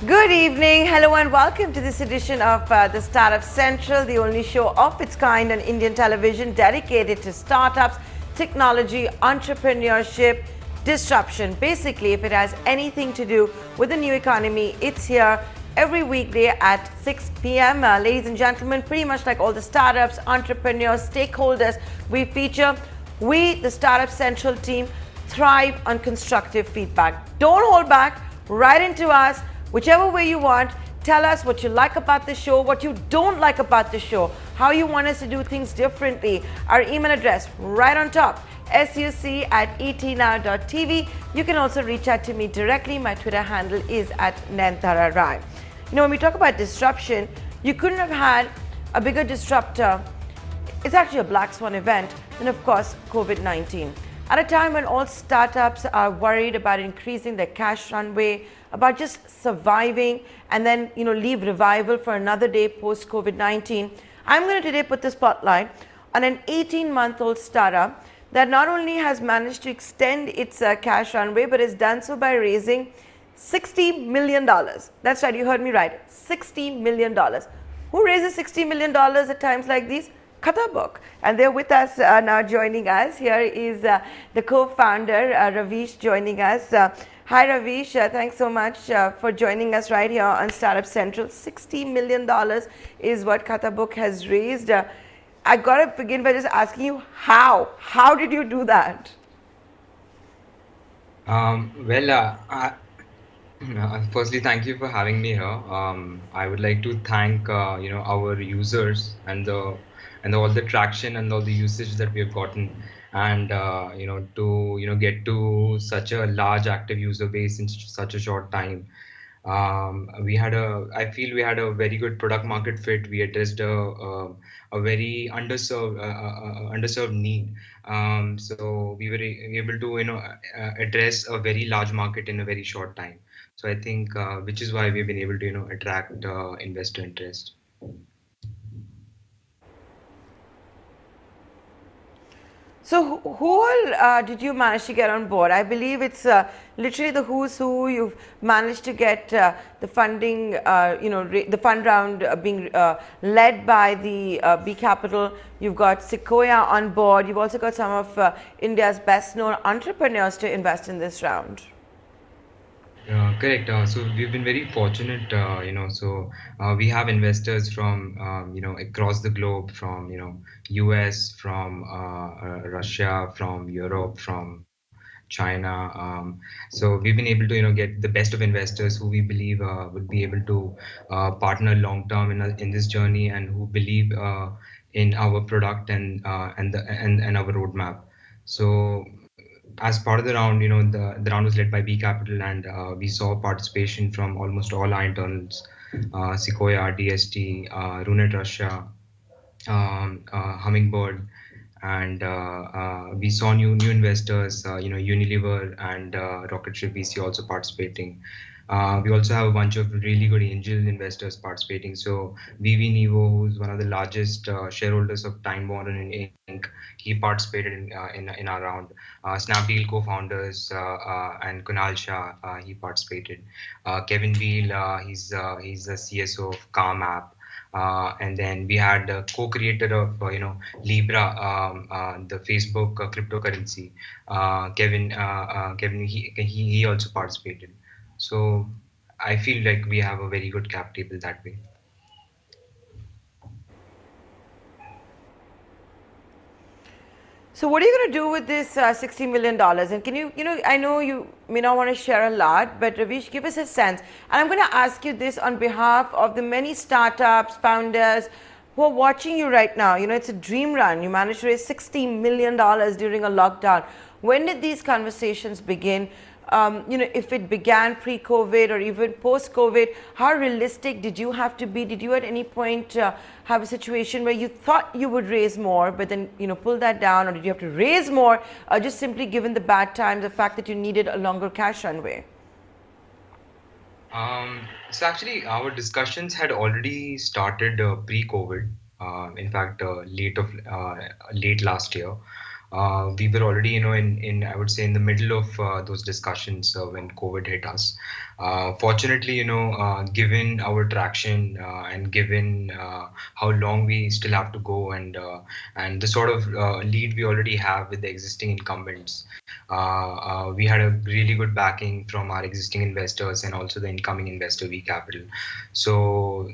Good evening, hello and welcome to this edition of the Startup Central, the only show of its kind on Indian television dedicated to startups, technology, entrepreneurship, disruption. Basically, if it has anything to do with the new economy, it's here every weekday at 6 p.m. Ladies and gentlemen, pretty much like all the startups, entrepreneurs, stakeholders we feature, we, the Startup Central team, thrive on constructive feedback. Don't hold back, write into us. Whichever way you want, tell us what you like about the show, what you don't like about the show, how you want us to do things differently. Our email address right on top, suc@etnow.tv. You can also reach out to me directly. My Twitter handle is @Nantara. When we talk about disruption, you couldn't have had a bigger disruptor. It's actually a black swan event than, of course, COVID-19. At a time when all startups are worried about increasing their cash runway, about just surviving and then leave revival for another day post COVID-19, I'm going to today put the spotlight on an 18-month-old startup that not only has managed to extend its cash runway, but has done so by raising $60 million. That's right, you heard me right, $60 million. Who raises $60 million at times like these? Khatabook. And they're with us now, joining us. Here is the co-founder, Ravish, joining us. Hi, Ravish. Thanks so much for joining us right here on Startup Central. $60 million is what Khatabook has raised. I got to begin by just asking you, how? How did you do that? Firstly, thank you for having me here. I would like to thank our users and all the traction and all the usage that we have gotten, and to get to such a large active user base in such a short time. I feel we had a very good product market fit. We addressed a very underserved need. So we were able to address a very large market in a very short time. So I think which is why we've been able to attract investor interest. So who all did you manage to get on board? I believe it's literally the who's who. You've managed to get the funding, the fund round being led by the B Capital. You've got Sequoia on board. You've also got some of India's best known entrepreneurs to invest in this round. Correct. So we've been very fortunate, we have investors from, across the globe, from, US, from Russia, from Europe, from China. So we've been able to, get the best of investors who we believe would be able to partner long term in this journey, and who believe in our product and our roadmap. So as part of the round, the round was led by B Capital, and we saw participation from almost all our internals, Sequoia, DST, Runet Russia, Hummingbird, and we saw new investors, Unilever and Rocketship VC also participating. We also have a bunch of really good angel investors participating. So VV Nevo, who's one of the largest shareholders of Time Warner Inc., he participated in our round. Snapdeal co-founders and Kunal Shah, he participated. Kevin Beal, he's the CSO of Calm app. And then we had the co-creator of Libra, the Facebook cryptocurrency. Kevin, he also participated. So I feel like we have a very good cap table that way. So what are you going to do with this $60 million? And can you, I know you may not want to share a lot, but Ravish, give us a sense. And I'm going to ask you this on behalf of the many startups, founders who are watching you right now. It's a dream run. You managed to raise $60 million during a lockdown. When did these conversations begin? If it began pre-COVID or even post-COVID, how realistic did you have to be? Did you at any point have a situation where you thought you would raise more, but then pull that down, or did you have to raise more, just simply given the bad times, the fact that you needed a longer cash runway? So actually, our discussions had already started pre-COVID. In fact, late last year. We were already, in I would say in the middle of those discussions when COVID hit us. Fortunately, given our traction and given how long we still have to go, and the sort of lead we already have with the existing incumbents, we had a really good backing from our existing investors and also the incoming investor V Capital. So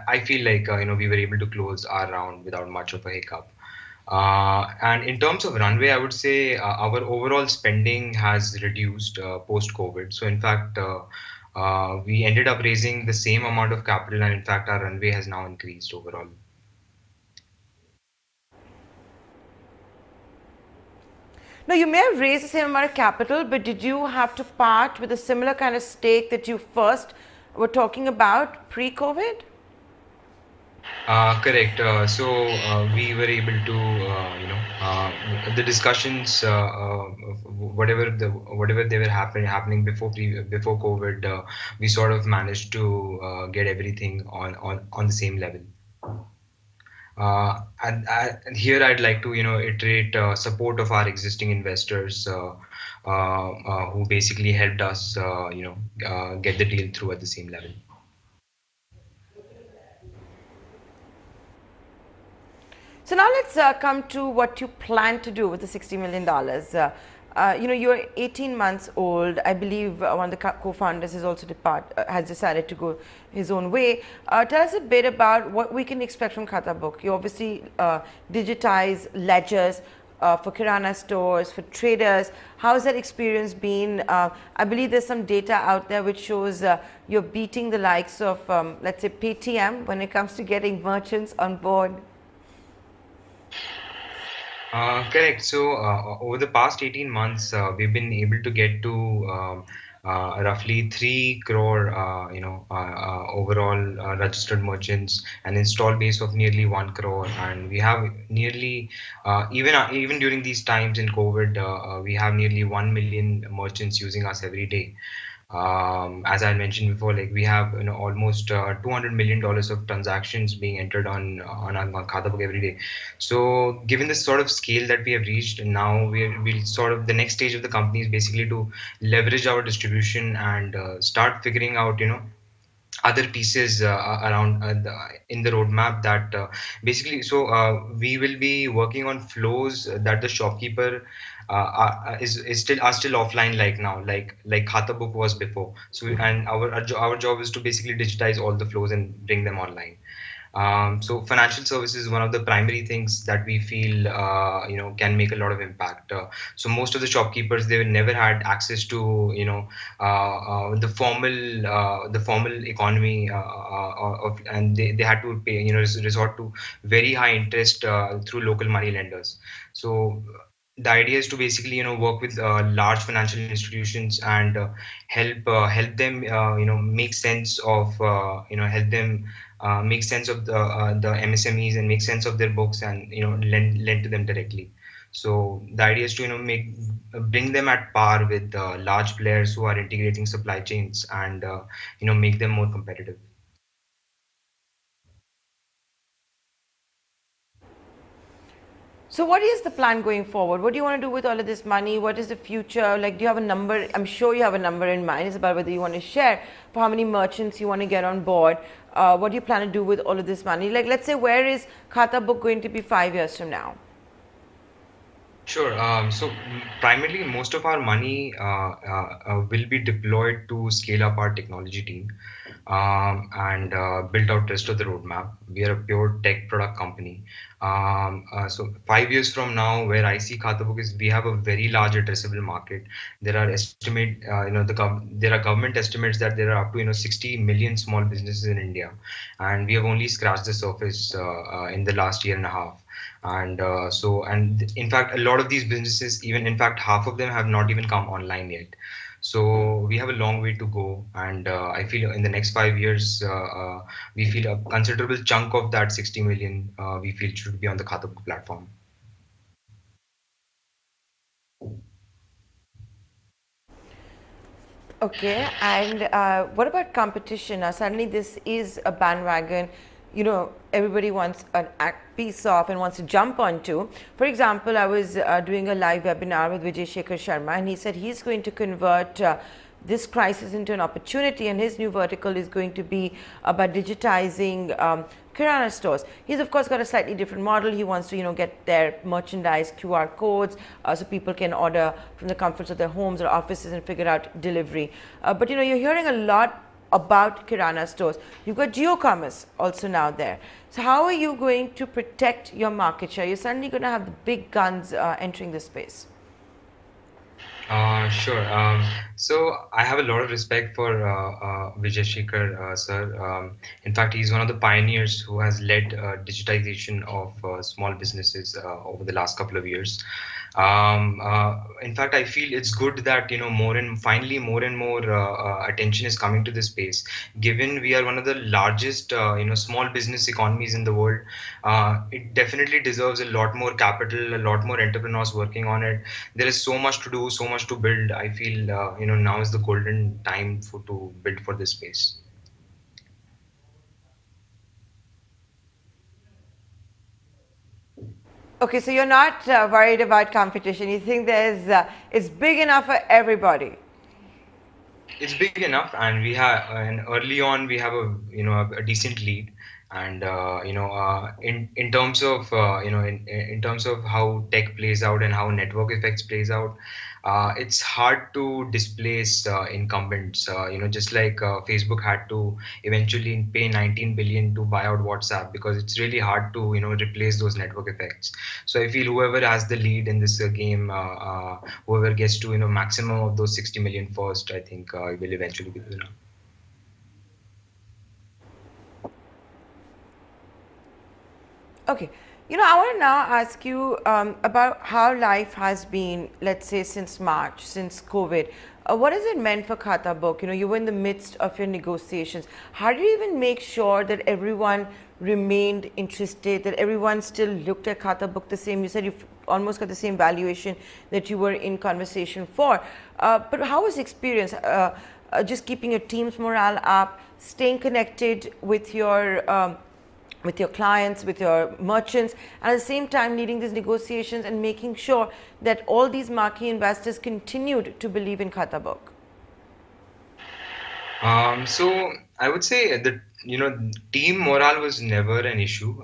I feel like we were able to close our round without much of a hiccup. And in terms of runway, I would say our overall spending has reduced post-COVID. So in fact, we ended up raising the same amount of capital, and in fact, our runway has now increased overall. Now, you may have raised the same amount of capital, but did you have to part with a similar kind of stake that you first were talking about pre-COVID? Correct. So we were able to, the discussions, whatever they were happening before COVID, we sort of managed to get everything on the same level. And here I'd like to, iterate support of our existing investors who basically helped us, get the deal through at the same level. So now let's come to what you plan to do with the $60 million. You're 18 months old. I believe one of the co-founders has decided to go his own way. Tell us a bit about what we can expect from Khatabook. You obviously digitize ledgers for Kirana stores, for traders. How has that experience been? I believe there's some data out there which shows you're beating the likes of, let's say, Paytm when it comes to getting merchants on board. Correct. So over the past 18 months, we've been able to get to roughly 3 crore, overall registered merchants, an install base of nearly 1 crore, and we have nearly even during these times in COVID, we have nearly 1 million merchants using us every day. As I mentioned before, like we have almost $200 million of transactions being entered on our Khata book every day. So given the sort of scale that we have reached, now we'll sort of the next stage of the company is basically to leverage our distribution and start figuring out other pieces around in the roadmap that basically we will be working on flows that the shopkeeper is still offline like now, like Khata book was before. So and our job is to basically digitize all the flows and bring them online. So financial services is one of the primary things that we feel can make a lot of impact. So most of the shopkeepers, they never had access to the formal economy and they had to pay, resort to very high interest through local money lenders. So the idea is to basically work with large financial institutions and help them make sense of help them make sense of the MSMEs and make sense of their books and lend to them directly. So the idea is to make bring them at par with large players who are integrating supply chains and make them more competitive. So what is the plan going forward? What do you want to do with all of this money? What is the future? Like, do you have a number? I'm sure you have a number in mind. It's about whether you want to share for how many merchants you want to get on board. What do you plan to do with all of this money? Like, let's say, where is Khata Book going to be 5 years from now? Sure. Primarily, most of our money will be deployed to scale up our technology team and build out rest of the roadmap. We are a pure tech product company. So 5 years from now, where I see Khatabook is, we have a very large addressable market. There are there are government estimates that there are up to 60 million small businesses in India, and we have only scratched the surface in the last year and a half. And in fact, a lot of these businesses, even in fact half of them have not even come online yet. So we have a long way to go, and I feel in the next 5 years we feel a considerable chunk of that 60 million we feel should be on the Khatabook platform. Okay, and what about competition? Now, suddenly this is a bandwagon. everybody wants an piece of and wants to jump onto. For example, I was doing a live webinar with Vijay Shekhar Sharma, and he said he's going to convert this crisis into an opportunity, and his new vertical is going to be about digitizing kirana stores. He's of course got a slightly different model. He wants to get their merchandise QR codes so people can order from the comforts of their homes or offices and figure out delivery. But you're hearing a lot about kirana stores. You've got geocommerce also now there. So how are you going to protect your market share? You're suddenly going to have the big guns entering the space. Sure. So I have a lot of respect for Vijay Shekhar, sir. In fact, he's one of the pioneers who has led digitization of small businesses over the last couple of years. In fact, I feel it's good that more and more attention is coming to this space. Given we are one of the largest small business economies in the world, it definitely deserves a lot more capital, a lot more entrepreneurs working on it. There is so much to do, so much to build. I feel now is the golden time to build for this space. Okay, so you're not worried about competition. You think it's big enough for everybody. It's big enough, and we have, and early on we have a decent lead. And in terms of in terms of how tech plays out and how network effects plays out, it's hard to displace incumbents. Just like Facebook had to eventually pay 19 billion to buy out WhatsApp, because it's really hard to replace those network effects. So I feel whoever has the lead in this game, whoever gets to maximum of those 60 million first, I think will eventually be the winner. Okay. I want to now ask you about how life has been, let's say, since March, since COVID. What has it meant for Khatabook? You were in the midst of your negotiations. How did you even make sure that everyone remained interested, that everyone still looked at Khatabook the same? You said you've almost got the same valuation that you were in conversation for. But how was the experience? Just keeping your team's morale up, staying connected with your clients, with your merchants, and at the same time leading these negotiations and making sure that all these marquee investors continued to believe in Khatabook? So I would say that team morale was never an issue.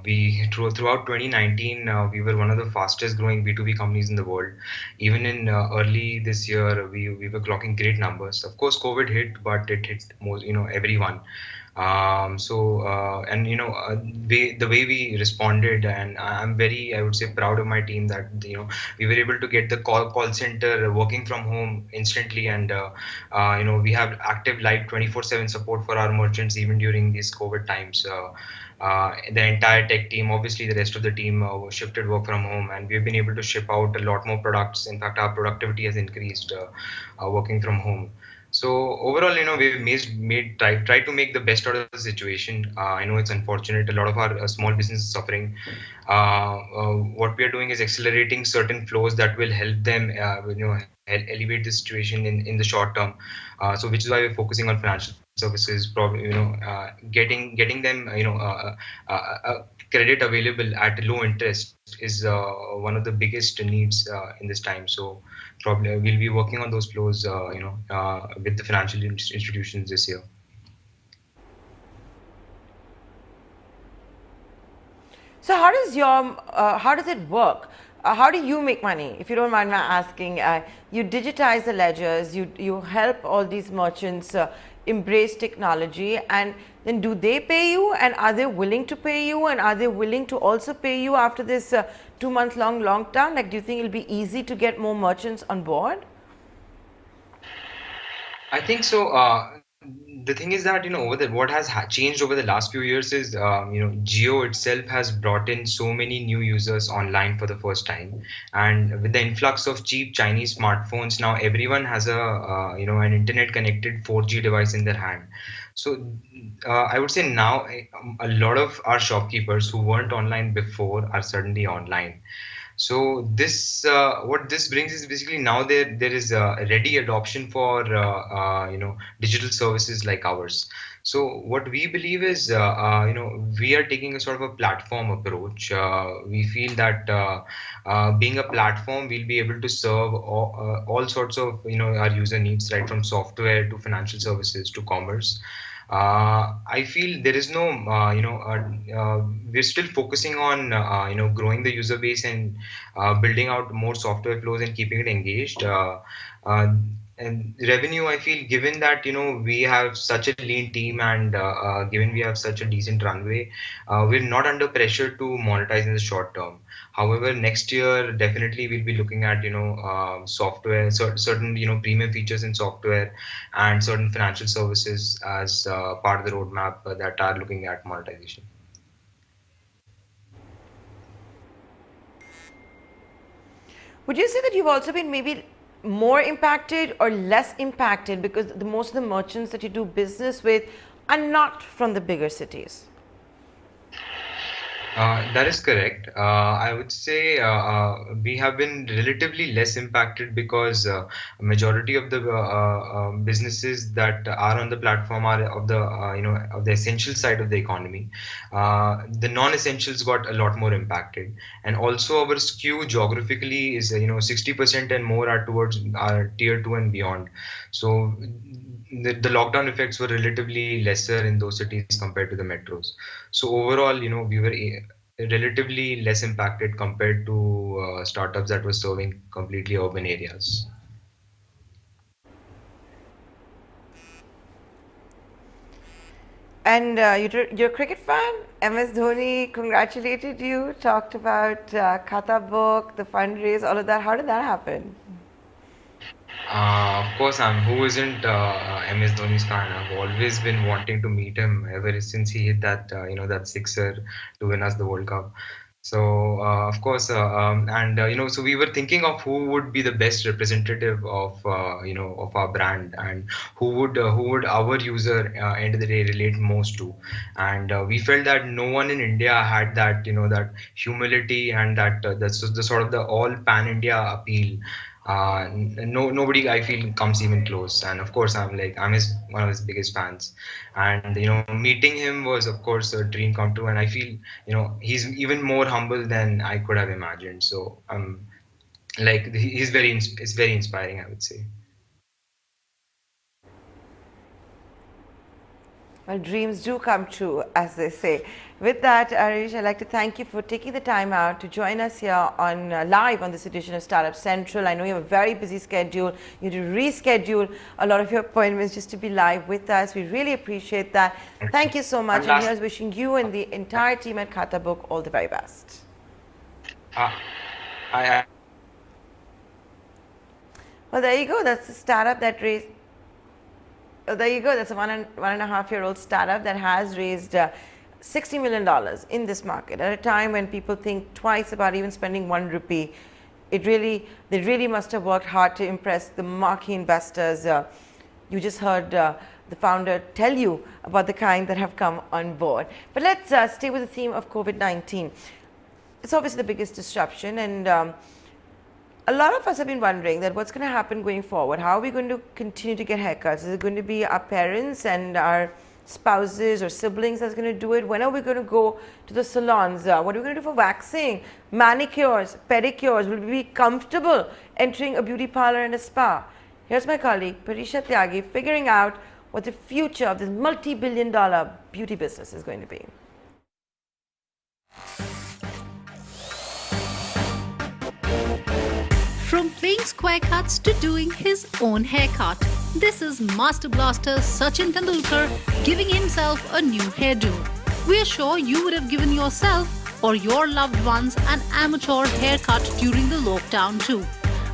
We throughout 2019 we were one of the fastest growing B2B companies in the world. Even in early this year we were clocking great numbers. Of course, COVID hit, but it hit most everyone. And the way we responded, and I'm very, I would say, proud of my team that we were able to get the call center working from home instantly. And we have active live 24/7 support for our merchants even during these COVID times. The entire tech team, obviously the rest of the team, shifted work from home, and we've been able to ship out a lot more products. In fact, our productivity has increased working from home. So overall, we've tried to make the best out of the situation. I know it's unfortunate. A lot of our small business is suffering. What we are doing is accelerating certain flows that will help them, elevate the situation in the short term. So which is why we're focusing on financial services, probably getting them credit available at low interest is one of the biggest needs in this time. So probably we'll be working on those flows, with the financial institutions this year. So how does it work? How do you make money? If you don't mind my asking, you digitize the ledgers, you help all these merchants embrace technology, and then do they pay you, and are they willing to pay you, and are they willing to also pay you after this 2-month long lockdown? Like, do you think it'll be easy to get more merchants on board? I think so. The thing is that what has changed over the last few years is Geo itself has brought in so many new users online for the first time, and with the influx of cheap Chinese smartphones, now everyone has an internet connected 4G device in their hand. So I would say now a lot of our shopkeepers who weren't online before are suddenly online. So this what this brings is basically now there is a ready adoption for digital services like ours. So what we believe is, we are taking a sort of a platform approach. We feel that being a platform, we'll be able to serve all sorts of, our user needs, right from software to financial services to commerce. I feel there is no, we're still focusing on, growing the user base and building out more software flows and keeping it engaged. Uh, and revenue, I feel, given that we have such a lean team and given we have such a decent runway, we're not under pressure to monetize in the short term. However, next year definitely we'll be looking at software, certain premium features in software and certain financial services as part of the roadmap that are looking at monetization. Would you say that you've also been maybe more impacted or less impacted because most of the merchants that you do business with are not from the bigger cities? That is correct. I would say we have been relatively less impacted because majority of the businesses that are on the platform are of the essential side of the economy. The non-essentials got a lot more impacted, and also our skew geographically is 60% and more are towards our tier two and beyond. So the lockdown effects were relatively lesser in those cities compared to the metros. So overall, we were relatively less impacted compared to startups that were serving completely urban areas. And you're a cricket fan. MS Dhoni congratulated you, talked about Khatabook, the fundraise, all of that. How did that happen? Of course, who isn't MS Dhoni's fan? I've always been wanting to meet him ever since he hit that that sixer to win us the World Cup. So of course, and so we were thinking of who would be the best representative of of our brand, and who would our user end of the day relate most to, and we felt that no one in India had that that humility and that that's the sort of the all pan India appeal. Nobody I feel comes even close, and of course I'm his one of his biggest fans, and meeting him was of course a dream come true, and I feel he's even more humble than I could have imagined. So like he's it's very inspiring, I would say. Well, dreams do come true, as they say. With that, Arish, I'd like to thank you for taking the time out to join us here on live on this edition of Startup Central. I know you have a very busy schedule. You need to reschedule a lot of your appointments just to be live with us. We really appreciate that. Thank you so much. And here's wishing you and the entire team at Khatabook all the very best. Uh, I Well, there you go. That's the startup that raised. Oh, there you go. That's a one and a half-year-old startup that has raised $60 million in this market at a time when people think twice about even spending 1 rupee. They really must have worked hard to impress the marquee investors. You just heard the founder tell you about the kind that have come on board. But let's stay with the theme of COVID-19. It's obviously the biggest disruption, and a lot of us have been wondering that what's going to happen going forward. How are we going to continue to get haircuts? Is it going to be our parents and our spouses or siblings that's going to do it? When are we going to go to the salons? What are we going to do for waxing, manicures, pedicures? Will we be comfortable entering a beauty parlor and a spa? Here's my colleague Parisha Tyagi figuring out what the future of this multi-billion-dollar beauty business is going to be. From playing square cuts to doing his own haircut, this is Master Blaster Sachin Tendulkar giving himself a new hairdo. We are sure you would have given yourself or your loved ones an amateur haircut during the lockdown too.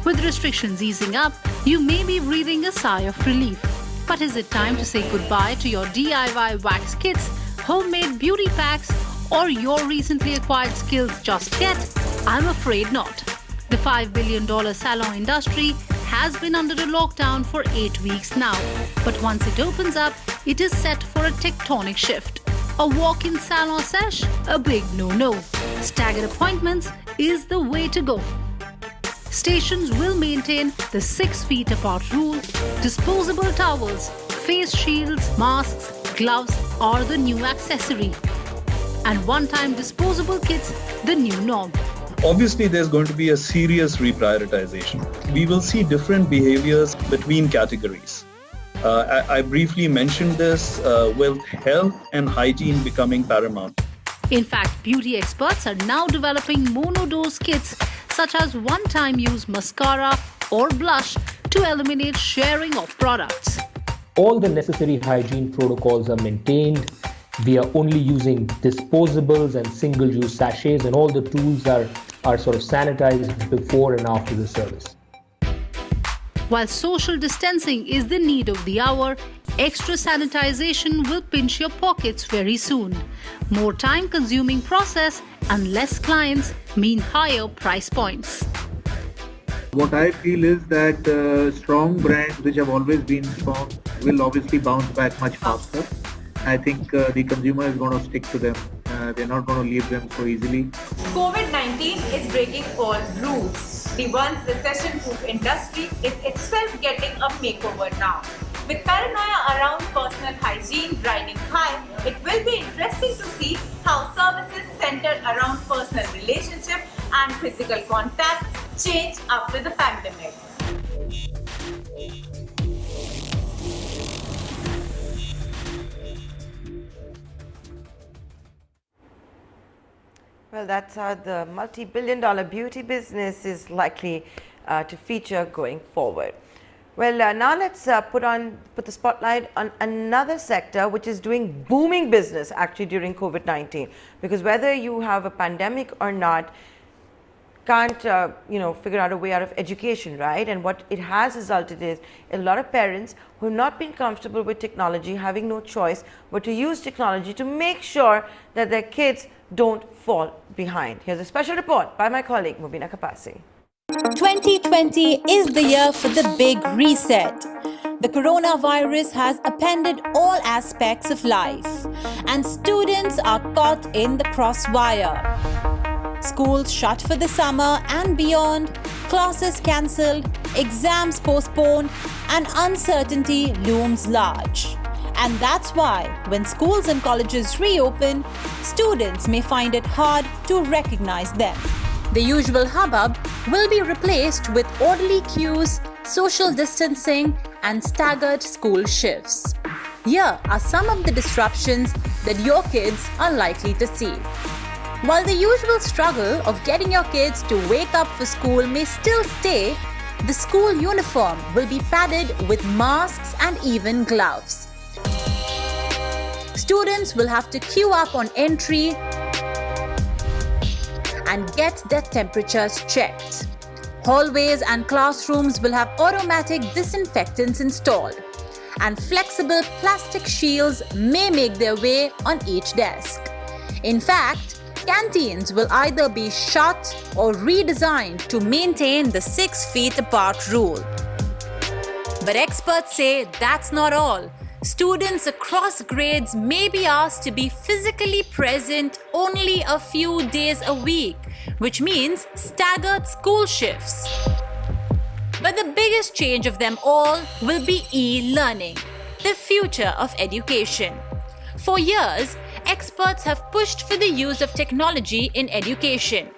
With restrictions easing up, you may be breathing a sigh of relief. But is it time to say goodbye to your DIY wax kits, homemade beauty packs, or your recently acquired skills just yet? I'm afraid not. The $5 billion salon industry has been under a lockdown for 8 weeks now. But once it opens up, it is set for a tectonic shift. A walk-in salon sesh? A big no-no. Staggered appointments is the way to go. Stations will maintain the 6 feet apart rule. Disposable towels, face shields, masks, gloves are the new accessory, and one-time disposable kits the new norm. Obviously, there's going to be a serious reprioritization. We will see different behaviors between categories. I briefly mentioned this with health and hygiene becoming paramount. In fact, beauty experts are now developing monodose kits such as one-time use mascara or blush to eliminate sharing of products. All the necessary hygiene protocols are maintained. We are only using disposables and single-use sachets, and all the tools are sort of sanitized before and after the service. While social distancing is the need of the hour, extra sanitization will pinch your pockets very soon. More time-consuming process and less clients mean higher price points. What I feel is that strong brands which have always been strong will obviously bounce back much faster. I think the consumer is going to stick to them. They're not going to leave them so easily. COVID-19 is breaking all rules. The once recession-proof industry is itself getting a makeover now. With paranoia around personal hygiene riding high, it will be interesting to see how services centered around personal relationship and physical contact change after the pandemic. Well, that's how the multi-billion-dollar beauty business is likely to feature going forward. Well, now let's put the spotlight on another sector which is doing booming business actually during COVID-19, because whether you have a pandemic or not, can't figure out a way out of education, right? And what it has resulted is a lot of parents who have not been comfortable with technology, having no choice but to use technology to make sure that their kids don't fall behind. Here's a special report by my colleague Mubina Kapasi. 2020 is the year for the big reset. The coronavirus has upended all aspects of life, and students are caught in the crossfire. Schools shut for the summer and beyond, classes cancelled, exams postponed, and uncertainty looms large. And that's why, when schools and colleges reopen, students may find it hard to recognize them. The usual hubbub will be replaced with orderly queues, social distancing, and staggered school shifts. Here are some of the disruptions that your kids are likely to see. While the usual struggle of getting your kids to wake up for school may still stay, the school uniform will be padded with masks and even gloves. Students will have to queue up on entry and get their temperatures checked. Hallways and classrooms will have automatic disinfectants installed, and flexible plastic shields may make their way on each desk. In fact, canteens will either be shut or redesigned to maintain the 6 feet apart rule. But experts say that's not all. Students across grades may be asked to be physically present only a few days a week, which means staggered school shifts. But the biggest change of them all will be e-learning, the future of education. For years, experts have pushed for the use of technology in education.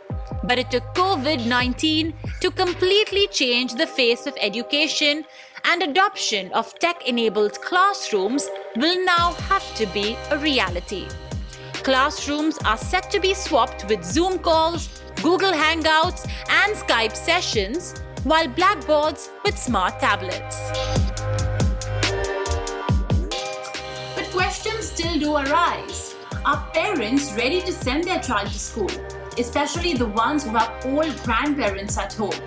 But it took COVID-19 to completely change the face of education, and adoption of tech-enabled classrooms will now have to be a reality. Classrooms are set to be swapped with Zoom calls, Google Hangouts, and Skype sessions, while blackboards with smart tablets. But questions still do arise. Are parents ready to send their child to school, especially the ones who have old grandparents at home?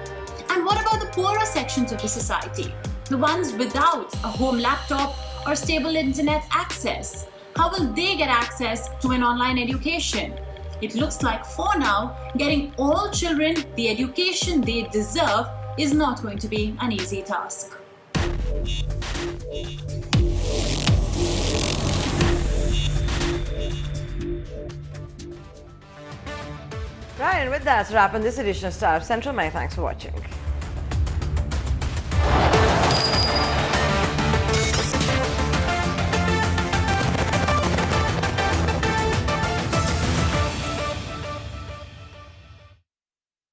And what about the poorer sections of the society, the ones without a home laptop or stable internet access? How will they get access to an online education? It looks like for now, getting all children the education they deserve is not going to be an easy task. Right, and with that, wrap on this edition of Startup Central. Many thanks for watching.